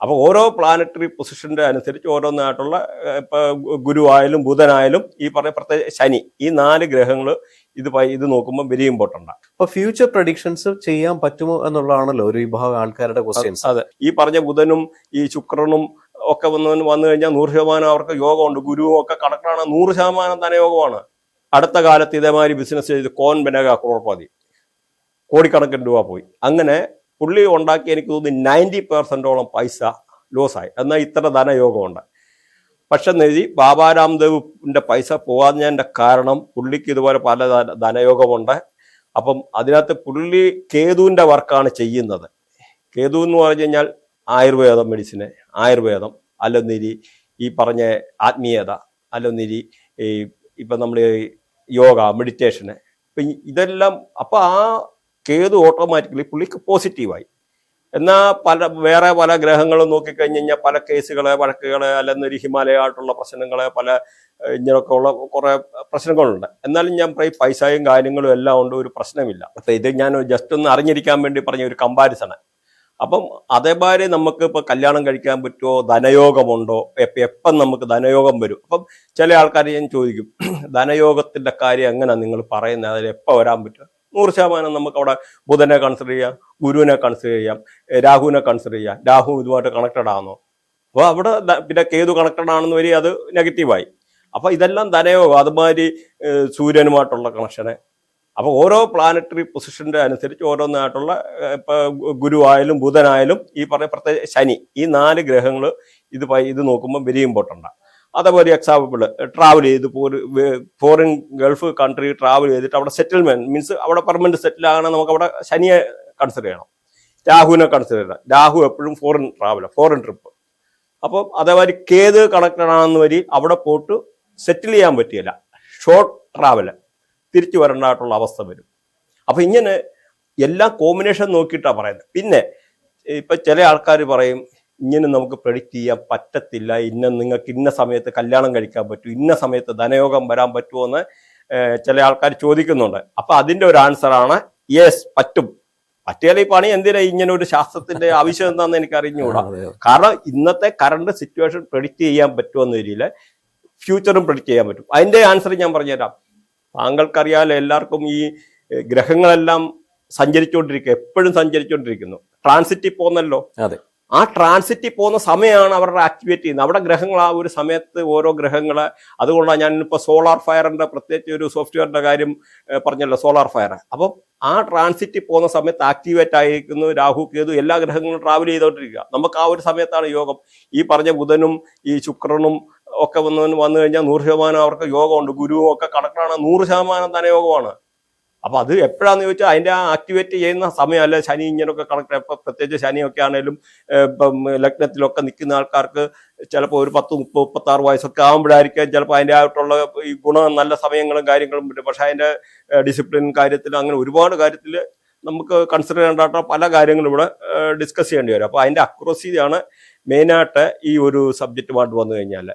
അപ്പോൾ ഓരോ പ്ലാനറ്ററി പൊസിഷന്റെ അനുസരിച്ച് ഓരോന്നായിട്ടുള്ള ഇപ്പൊ ഗുരുവായാലും ബുധനായാലും ഈ പറഞ്ഞ പ്രത്യേക ശനി, ഈ 4 ഗ്രഹങ്ങൾ ഇത് നോക്കുമ്പോൾ വെരി ഇമ്പോർട്ടന്റ് ആണ്. അപ്പൊ ഫ്യൂച്ചർ പ്രഡിക്ഷൻസ് ചെയ്യാൻ പറ്റുമോ എന്നുള്ളതാണല്ലോ ഒരു വിഭാഗം ആൾക്കാരുടെ ക്വസ്റ്റ്യൻസ്. അതെ, ഈ പറഞ്ഞ ബുധനും ഈ ശുക്രനും ഒക്കെ വന്നു കഴിഞ്ഞാൽ 100% അവർക്ക് യോഗമുണ്ട്. ഗുരുവും ഒക്കെ കണക്കാണ്, 100% ധനയോഗമാണ്. അടുത്ത കാലത്ത് ഇതേമാതിരി ബിസിനസ് ചെയ്ത് കോൻ ബനക ക്രോർപതി കോടിക്കണക്കിന് രൂപ പോയി. അങ്ങനെ പുള്ളി ഉണ്ടാക്കി എനിക്ക് തോന്നുന്നു 90% പൈസ ലോസായി. എന്നാൽ ഇത്ര ധനയോഗമുണ്ട്. പക്ഷെ എഴുതി ബാബാ രാംദേവിന്റെ പൈസ പോകാഞ്ഞതിന്റെ കാരണം പുള്ളിക്ക് ഇതുപോലെ പല ധനയോഗമുണ്ട്. അപ്പം അതിനകത്ത് പുള്ളി കേതുവിന്റെ വർക്കാണ് ചെയ്യുന്നത്. കേതു എന്ന് പറഞ്ഞു കഴിഞ്ഞാൽ ആയുർവേദം, മെഡിസിന്, ആയുർവേദം, അല്ലൊന്നിരി ഈ പറഞ്ഞ ആത്മീയത, അല്ലൊന്നിരി ഈ ഇപ്പം നമ്മൾ യോഗ, മെഡിറ്റേഷന്, ഇപ്പം ഇതെല്ലാം. അപ്പം ആ കേതു ഓട്ടോമാറ്റിക്കലി പുള്ളിക്ക് പോസിറ്റീവായി. എന്നാൽ വേറെ പല ഗ്രഹങ്ങളും നോക്കിക്കഴിഞ്ഞ് കഴിഞ്ഞാൽ പല കേസുകള്, വഴക്കുകള്, അല്ലെന്നൊരു ഹിമാലയമായിട്ടുള്ള പ്രശ്നങ്ങള്, പല ഇങ്ങനെയൊക്കെ ഉള്ള കുറെ പ്രശ്നങ്ങളുണ്ട്. എന്നാലും ഞാൻ പറയും പൈസയും കാര്യങ്ങളും എല്ലാം ഉണ്ട്, ഒരു പ്രശ്നമില്ല. അപ്പം ഇത് ഞാൻ ജസ്റ്റ് ഒന്ന് അറിഞ്ഞിരിക്കാൻ വേണ്ടി പറഞ്ഞ ഒരു കമ്പാരിസണ്. അപ്പം അതേമാതിരി നമുക്ക് ഇപ്പൊ കല്യാണം കഴിക്കാൻ പറ്റുമോ, ധനയോഗമുണ്ടോ, എപ്പം നമുക്ക് ധനയോഗം വരും. അപ്പം ചില ആൾക്കാർ ഞാൻ ചോദിക്കും, ധനയോഗത്തിന്റെ കാര്യം എങ്ങനെയാ നിങ്ങൾ പറയുന്നത്, അതിൽ എപ്പോൾ വരാൻ പറ്റും? 100% നമുക്ക് അവിടെ ബുധനെ കൺസിഡർ ചെയ്യാം, ഗുരുവിനെ കൺസിഡർ ചെയ്യാം, രാഹുവിനെ കൺസിഡർ ചെയ്യാം. രാഹു ഇതുമായിട്ട് കണക്റ്റഡ് ആണോ? അപ്പോൾ അവിടെ പിന്നെ കേതു കണക്റ്റഡ് ആണെന്ന് വരി അത് നെഗറ്റീവായി. അപ്പൊ ഇതെല്ലാം ധനയോഗം. അതുമാതിരി സൂര്യനുമായിട്ടുള്ള കണക്ഷന്. അപ്പൊ ഓരോ പ്ലാനറ്ററി പൊസിഷന്റെ അനുസരിച്ച് ഓരോന്നായിട്ടുള്ള ഇപ്പൊ ഗുരുവായാലും ബുധനായാലും ഈ പറഞ്ഞ പ്രത്യേക ശനി, ഈ 4 ഗ്രഹങ്ങൾ ഇത് നോക്കുമ്പോൾ വെരി ഇമ്പോർട്ടൻ്റ് ആണ്. അതേപോലെ എക്സാമ്പിൾ ട്രാവൽ ചെയ്ത് ഫോറിൻ ഗൾഫ് കൺട്രി ട്രാവൽ ചെയ്തിട്ട് അവിടെ സെറ്റിൽമെന്റ് മീൻസ് അവിടെ പെർമനന്റ് സെറ്റിൽ ആകണം. നമുക്ക് അവിടെ ശനിയെ കൺസിഡർ ചെയ്യണം, രാഹുവിനെ കൺസിഡർ ചെയ്യണം. രാഹു എപ്പോഴും ഫോറിൻ ട്രാവൽ, ഫോറിൻ ട്രിപ്പ്. അപ്പം അതേമാതിരി കേത് കണക്റ്റഡ് ആണെന്ന് വരി അവിടെ പോയിട്ട് സെറ്റിൽ ചെയ്യാൻ പറ്റിയില്ല, ഷോർട്ട് ട്രാവല്, തിരിച്ചു വരേണ്ടതായിട്ടുള്ള അവസ്ഥ വരും. അപ്പൊ ഇങ്ങനെ എല്ലാം കോമ്പിനേഷൻ നോക്കിയിട്ടാണ് പറയുന്നത്. പിന്നെ ഇപ്പൊ ചില ആൾക്കാർ പറയും ഇങ്ങനെ നമുക്ക് പ്രെഡിക്റ്റ് ചെയ്യാൻ പറ്റത്തില്ല, നിങ്ങൾക്ക് ഇന്ന സമയത്ത് കല്യാണം കഴിക്കാൻ പറ്റും, ഇന്ന സമയത്ത് ധനയോഗം വരാൻ പറ്റുമോ എന്ന് ചില ആൾക്കാർ ചോദിക്കുന്നുണ്ട്. അപ്പൊ അതിന്റെ ഒരു ആൻസറാണ് യെസ്, പറ്റും. പറ്റിയാൽ ഈ പണി എന്തിനാ, ഇങ്ങനെ ഒരു ശാസ്ത്രത്തിന്റെ ആവശ്യം എന്താണെന്ന് എനിക്ക് അറിഞ്ഞുകൂടാ. കാരണം ഇന്നത്തെ കറണ്ട് സിറ്റുവേഷൻ പ്രെഡിക്റ്റ് ചെയ്യാൻ പറ്റുമെന്ന രീതിയിൽ ഫ്യൂച്ചറും പ്രെഡിക്റ്റ് ചെയ്യാൻ പറ്റും. അതിന്റെ ആൻസർ ഞാൻ പറഞ്ഞുതരാം. താങ്കൾക്കറിയാലോ, എല്ലാവർക്കും ഈ ഗ്രഹങ്ങളെല്ലാം സഞ്ചരിച്ചുകൊണ്ടിരിക്കുക, എപ്പോഴും സഞ്ചരിച്ചുകൊണ്ടിരിക്കുന്നു, ട്രാൻസിറ്റിൽ പോകുന്നല്ലോ. ആ ട്രാൻസിറ്റിൽ പോകുന്ന സമയമാണ് അവരുടെ ആക്ടിവേറ്റ് ചെയ്യുന്നത്. അവിടെ ഗ്രഹങ്ങൾ ആ ഒരു സമയത്ത് ഓരോ ഗ്രഹങ്ങള്, അതുകൊണ്ടാണ് ഞാനിപ്പോൾ സോളാർ ഫയറിന്റെ പ്രത്യേകിച്ച് ഒരു സോഫ്റ്റ്വെയറിന്റെ കാര്യം പറഞ്ഞല്ലോ, സോളാർ ഫയർ. അപ്പം ആ ട്രാൻസിറ്റിൽ പോകുന്ന സമയത്ത് ആക്ടിവേറ്റ് ആയിരിക്കുന്നു രാഹു, കേതു, എല്ലാ ഗ്രഹങ്ങളും ട്രാവൽ ചെയ്തോണ്ടിരിക്കുക. നമുക്ക് ആ ഒരു സമയത്താണ് യോഗം. ഈ പറഞ്ഞ ബുധനും ഈ ശുക്രനും ഒക്കെ വന്നു കഴിഞ്ഞാൽ 100% അവർക്ക് യോഗമുണ്ട്. ഗുരുവും ഒക്കെ കണക്കാണ്, 100% ധനയോഗമാണ്. അപ്പൊ അത് എപ്പോഴാന്ന് ചോദിച്ചാൽ അതിന്റെ ആ ആക്ടിവേറ്റ് ചെയ്യുന്ന സമയം. അല്ലെ ശനി ഇങ്ങനെയൊക്കെ കണക്ട്, ഇപ്പൊ പ്രത്യേകിച്ച് ശനിയൊക്കെ ആണെങ്കിലും ഇപ്പം ലഗ്നത്തിലൊക്കെ നിൽക്കുന്ന ആൾക്കാർക്ക് ചിലപ്പോൾ ഒരു 10, 30, 36 വയസ്സൊക്കെ ആകുമ്പോഴായിരിക്കും ചിലപ്പോൾ അതിൻ്റെ ആയിട്ടുള്ള ഈ ഗുണം, നല്ല സമയങ്ങളും കാര്യങ്ങളും വരും. പക്ഷെ അതിന്റെ ഡിസിപ്ലിൻ കാര്യത്തിൽ അങ്ങനെ ഒരുപാട് കാര്യത്തിൽ നമുക്ക് കൺസിഡർ ചെയ്യേണ്ട പല കാര്യങ്ങളും ഇവിടെ ഡിസ്കസ് ചെയ്യേണ്ടി വരും. അപ്പൊ അതിന്റെ അക്യുറസിയാണ് മെയിനായിട്ട് ഈ ഒരു സബ്ജക്റ്റുമായിട്ട് വന്നു കഴിഞ്ഞാൽ.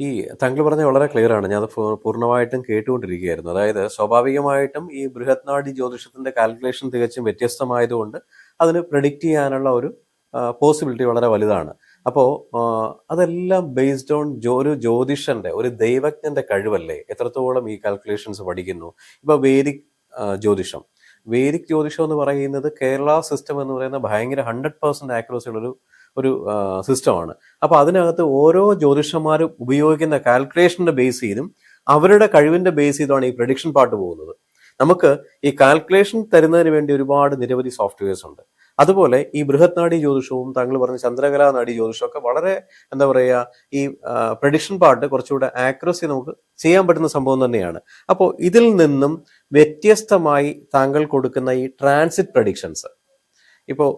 ഈ താങ്കൾ പറഞ്ഞ വളരെ ക്ലിയർ ആണ്. ഞാൻ അത് പൂർണ്ണമായിട്ടും കേട്ടുകൊണ്ടിരിക്കുകയായിരുന്നു. അതായത് സ്വാഭാവികമായിട്ടും ഈ ബൃഹത്നാഡി ജ്യോതിഷത്തിന്റെ കാൽക്കുലേഷൻ തികച്ചും വ്യത്യസ്തമായതുകൊണ്ട് അതിന് പ്രെഡിക്റ്റ് ചെയ്യാനുള്ള ഒരു പോസിബിലിറ്റി വളരെ വലുതാണ്. അപ്പോൾ അതെല്ലാം ബേസ്ഡ് ഓൺ ഒരു ജ്യോതിഷന്റെ, ഒരു ദൈവജ്ഞന്റെ കഴിവല്ലേ എത്രത്തോളം ഈ കാൽക്കുലേഷൻസ് പഠിക്കുന്നു. ഇപ്പൊ വേദിക് ജ്യോതിഷം എന്ന് പറയുന്നത് കേരള സിസ്റ്റം എന്ന് പറയുന്ന ഭയങ്കര 100% ആക്യുറസി ഉള്ളൊരു സിസ്റ്റമാണ്. അപ്പൊ അതിനകത്ത് ഓരോ ജ്യോതിഷന്മാരും ഉപയോഗിക്കുന്ന കാൽക്കുലേഷന്റെ ബേസ് ചെയ്തും അവരുടെ കഴിവിന്റെ ബേസ് ചെയ്താണ് ഈ പ്രഡിക്ഷൻ പാർട്ട് പോകുന്നത്. നമുക്ക് ഈ കാൽക്കുലേഷൻ തരുന്നതിന് വേണ്ടി ഒരുപാട് നിരവധി സോഫ്റ്റ്വെയർസ് ഉണ്ട്. അതുപോലെ ഈ ബൃഹത്നാഡി ജ്യോതിഷവും താങ്കൾ പറഞ്ഞ ചന്ദ്രകലാ നാഡി ജ്യോതിഷവും ഒക്കെ വളരെ എന്താ പറയുക, ഈ പ്രഡിക്ഷൻ പാർട്ട് കുറച്ചുകൂടെ ആക്യുറസി നമുക്ക് ചെയ്യാൻ പറ്റുന്ന സംഭവം തന്നെയാണ്. അപ്പോൾ ഇതിൽ നിന്നും വ്യത്യസ്തമായി താങ്കൾ കൊടുക്കുന്ന ഈ ട്രാൻസിറ്റ് പ്രഡിക്ഷൻസ്, ഇപ്പോൾ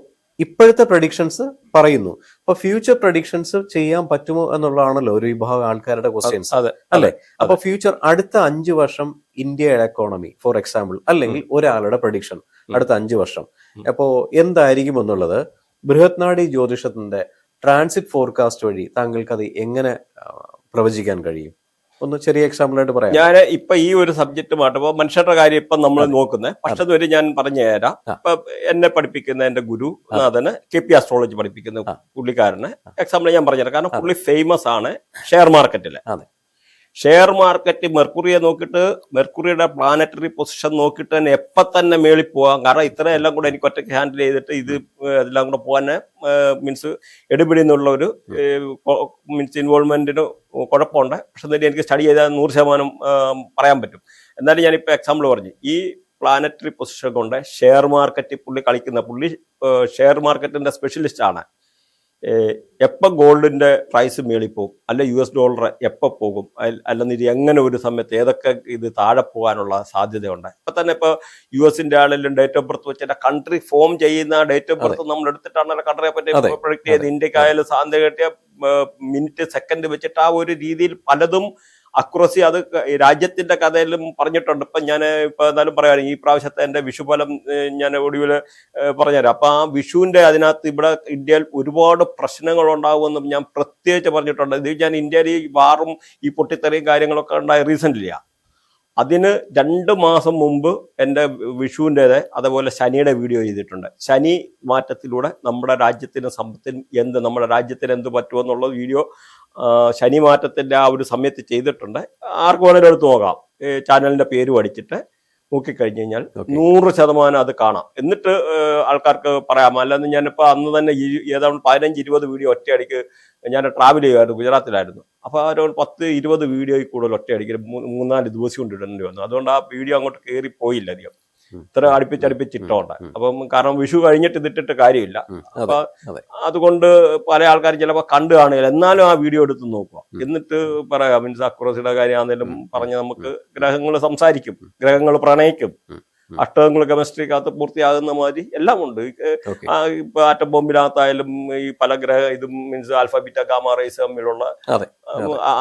ഇപ്പോഴത്തെ പ്രഡിക്ഷൻസ് പറയുന്നു, അപ്പൊ ഫ്യൂച്ചർ പ്രഡിക്ഷൻസ് ചെയ്യാൻ പറ്റുമോ എന്നുള്ളതാണല്ലോ ഒരു വിഭാഗം ആൾക്കാരുടെ ക്വസ്റ്റ്യൻസ്, അല്ലെ? അപ്പൊ ഫ്യൂച്ചർ അടുത്ത 5 വർഷം ഇന്ത്യയുടെ എക്കോണമി ഫോർ എക്സാമ്പിൾ, അല്ലെങ്കിൽ ഒരാളുടെ പ്രഡിക്ഷൻ അടുത്ത 5 വർഷം അപ്പോ എന്തായിരിക്കും എന്നുള്ളത് ബൃഹത്നാഡി ജ്യോതിഷത്തിന്റെ ട്രാൻസിറ്റ് ഫോർകാസ്റ്റ് വഴി താങ്കൾക്ക് അത് എങ്ങനെ പ്രവചിക്കാൻ കഴിയും? ഒന്ന് ചെറിയ എക്സാമ്പിൾ ആയിട്ട് പറയാം. ഞാൻ ഇപ്പൊ ഈ ഒരു സബ്ജക്റ്റുമായിട്ട് ഇപ്പൊ മനുഷ്യരുടെ കാര്യം ഇപ്പൊ നമ്മൾ നോക്കുന്നത്, പക്ഷെ അതൊരു ഞാൻ പറഞ്ഞു തരാം. ഇപ്പൊ എന്നെ പഠിപ്പിക്കുന്ന എന്റെ ഗുരു നാഥന് KP അസ്ട്രോളജി പഠിപ്പിക്കുന്ന പുള്ളിക്കാരന് എക്സാമ്പിൾ ഞാൻ പറഞ്ഞുതരാം. കാരണം പുള്ളി ഫേമസ് ആണ് ഷെയർ മാർക്കറ്റില്. ഷെയർ മാർക്കറ്റ് മെർക്കുറിയെ നോക്കിയിട്ട്, മെർക്കുറിയുടെ പ്ലാനറ്ററി പൊസിഷൻ നോക്കിയിട്ട് തന്നെ എപ്പം തന്നെ മേളിൽ പോകാം. കാരണം ഇത്രയും എല്ലാം കൂടെ എനിക്ക് ഒറ്റയ്ക്ക് ഹാൻഡിൽ ചെയ്തിട്ട് ഇത് എല്ലാം കൂടെ പോകാൻ മീൻസ് എടുപിടി എന്നുള്ള ഒരു മീൻസ് ഇൻവോൾവ്മെന്റിന് കുഴപ്പമുണ്ട്. പക്ഷെ എന്നിട്ട് എനിക്ക് സ്റ്റഡി ചെയ്താൽ 100% പറയാൻ പറ്റും. എന്നാലും ഞാനിപ്പോൾ എക്സാമ്പിൾ പറഞ്ഞു, ഈ പ്ലാനറ്ററി പൊസിഷൻ കൊണ്ട് ഷെയർ മാർക്കറ്റ് പുള്ളി കളിക്കുന്ന, പുള്ളി ഷെയർ മാർക്കറ്റിന്റെ സ്പെഷ്യലിസ്റ്റ് ആണ്. എപ്പോൾ ഗോൾഡിന്റെ പ്രൈസ് മേളിൽ പോകും, അല്ല US ഡോളർ എപ്പോൾ പോകും, അല്ലെന്നിട്ട് എങ്ങനെ ഒരു സമയത്ത് ഏതൊക്കെ ഇത് താഴെ പോകാനുള്ള സാധ്യതയുണ്ട്. ഇപ്പൊ തന്നെ ഇപ്പൊ US ആണെങ്കിലും ഡേറ്റ് ഓഫ് ബർത്ത് വെച്ചിട്ട് കൺട്രി ഫോം ചെയ്യുന്ന ഡേറ്റ് ഓഫ് ബർത്ത് നമ്മൾ എടുത്തിട്ടാണല്ലോ കൺട്രിയെ പറ്റി പ്രൊഡിക്ട് ചെയ്ത്. ഇന്ത്യക്കായാലും സാധ്യത കിട്ടിയ മിനിറ്റ് സെക്കൻഡ് വെച്ചിട്ട് ആ ഒരു രീതിയിൽ പലതും അക്യുറസി അത് രാജ്യത്തിന്റെ കഥയിലും പറഞ്ഞിട്ടുണ്ട്. ഇപ്പൊ ഞാൻ ഇപ്പൊ എന്തായാലും പറയുകയാണെങ്കിൽ ഈ പ്രാവശ്യത്തെ എന്റെ വിഷുഫലം ഞാൻ ഒടുവിൽ പറഞ്ഞുതരാം. അപ്പൊ ആ വിഷുവിന്റെ അതിനകത്ത് ഇവിടെ ഇന്ത്യയിൽ ഒരുപാട് പ്രശ്നങ്ങൾ ഉണ്ടാകുമെന്നും ഞാൻ പ്രത്യേകിച്ച് പറഞ്ഞിട്ടുണ്ട്. ഇത് ഞാൻ ഇന്ത്യയിൽ ഈ വാറും ഈ പൊട്ടിത്തെറിയും കാര്യങ്ങളൊക്കെ ഉണ്ടായ റീസെന്റ്ലിയാ. അതിന് 2 മാസം മുമ്പ് എൻ്റെ വിഷുവിൻ്റെത് അതേപോലെ ശനിയുടെ വീഡിയോ ചെയ്തിട്ടുണ്ട്. ശനി മാറ്റത്തിലൂടെ നമ്മുടെ രാജ്യത്തിന് സമ്പത്തിന് നമ്മുടെ രാജ്യത്തിന് എന്ത് പറ്റുമെന്നുള്ള വീഡിയോ ശനി മാറ്റത്തിന്റെ ആ ഒരു സമയത്ത് ചെയ്തിട്ടുണ്ട്. ആർക്ക് വേണേലും എടുത്ത് നോക്കാം. ചാനലിന്റെ പേര് പഠിച്ചിട്ട് നോക്കിക്കഴിഞ്ഞു കഴിഞ്ഞാൽ 100% അത് കാണാം. എന്നിട്ട് ആൾക്കാർക്ക് പറയാം. അല്ലാതെ ഞാനിപ്പോൾ അന്ന് തന്നെ ഏതാണ്ട് 15-20 വീഡിയോ ഒറ്റയടിക്ക് ഞാൻ ട്രാവൽ ചെയ്യുമായിരുന്നു, ഗുജറാത്തിലായിരുന്നു. അപ്പോൾ ആ ഒരു 10-20 വീഡിയോയിൽ കൂടുതൽ ഒറ്റയടിക്ക് 3-4 ദിവസം കൊണ്ട് ഇടേണ്ടി വന്നു. അതുകൊണ്ട് ആ വീഡിയോ അങ്ങോട്ട് കയറി പോയില്ല അധികം. ഇത്ര അടുപ്പിച്ചിട്ടോണ്ട്. അപ്പം കാരണം വിഷു കഴിഞ്ഞിട്ട് ഇതിട്ടിട്ട് കാര്യമില്ല. അപ്പൊ അതുകൊണ്ട് പല ആൾക്കാരും ചിലപ്പോൾ കണ്ടു കാണുകയില്ല. എന്നാലും ആ വീഡിയോ എടുത്ത് നോക്കുക, എന്നിട്ട് പറയാം. മീൻസ് അക്യുറസിയുടെ കാര്യമാണെങ്കിലും പറഞ്ഞ് നമുക്ക് ഗ്രഹങ്ങൾ സംസാരിക്കും, ഗ്രഹങ്ങൾ പ്രണയിക്കും, അഷ്ടകങ്ങൾ കെമിസ്ട്രിക്കകത്ത് പൂർത്തിയാകുന്ന മാതിരി എല്ലാം ഉണ്ട്. ഇപ്പൊ ആറ്റം ബോംബിനകത്തായാലും ഈ പല ഇതും means alpha beta gamma rays തമ്മിലുള്ള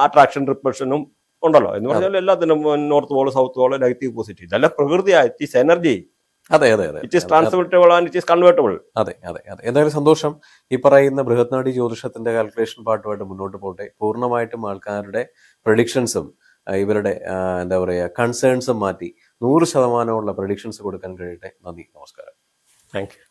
അട്രാക്ഷൻ റിപ്പൾഷനും ഉണ്ടല്ലോ. എന്ന് പറഞ്ഞാൽ എല്ലാത്തിനും north pole, south pole, negative positive, ഇതെല്ലാം പ്രകൃതിയായി. It is energy. It is transmittable and it is convertible. അതെ. എന്തായാലും സന്തോഷം. ഈ പറയുന്ന ബൃഹത്നാഡി ജ്യോതിഷത്തിന്റെ കാൽക്കുലേഷൻ പാർട്ടുമായിട്ട് മുന്നോട്ട് പോട്ടെ. പൂർണ്ണമായിട്ടും ആൾക്കാരുടെ പ്രഡിക്ഷൻസും ഇവരുടെ എന്താ പറയുക കൺസേൺസും മാറ്റി 100% പ്രഡിക്ഷൻസ് കൊടുക്കാൻ കഴിയട്ടെ. നന്ദി, നമസ്കാരം. Thank you.